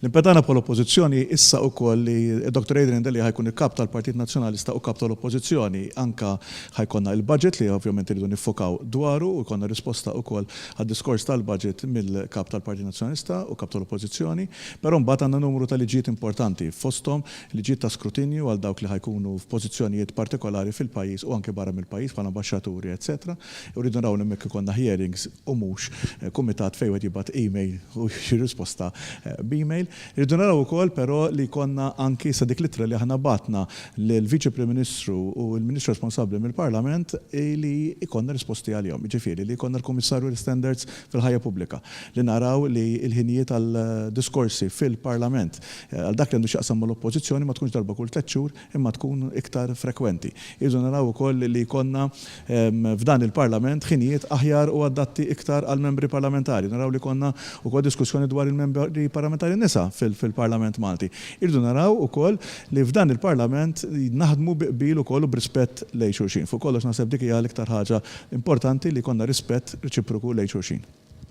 L-impedana pol-oppożizzjoni issa wkoll li Dr. Adrian Deli ħajkun il-kap tal-Partit Nazzjonalista u kap tal-Oppożizzjoni anka ħajkonna il-budget li ovvjament iridu nifokaw dwaru u jkollna risposta wkoll għad-diskors tal-budget mill-kap tal-Partit Nazzjonalista u kap tal-Oppożizzjoni, però mbagħad għandna numru ta' liġijiet importanti fosthom liġijiet ta' skrutinju għal dawk li ħajkunu f'pożizzjonijiet partikolari fil-pajjiż u anke barra mill-pajjiż bħala ambaxxaturi, etc. Uridu naraw hemmhekk ikollna hearings u mhux kumitat fejn wieħed jibgħat email u xi risposta b'email. Irridu naraw ukoll però li konna anki sa dik litra li aħna batna lill-Viċi Prim Ministru u l-Ministru responsabbli mill-Parlament li ikonna risposti għalihom. Ġifieri li jkollna l-Kummissarju l-Standards fil-ħajja pubblika. Li naraw li l-ħinijiet għal-diskorsi fil-Parlament għal dak li għandu x'jaqsam mal-Oppożizzjoni ma tkunx darba kull 3 xhur imma tkun iktar frekwenti. Irridu naraw ukoll li jkollna f'dan il-Parlament ħinijiet aħjar u adatti iktar għal-membri parlamentari. Naraw li konna ukoll diskussjoni dwar il-membri parlamentari nisa fil-Parlament Malti. Irdu naraw ukoll li f'dan il-Parlament naħdmu biqbil ukoll u b'rispett lejn xulxin. Fuq kollox naħseb dik hija l-iktar ħaġa importanti li konna rispett reċiproku lejn xulxin.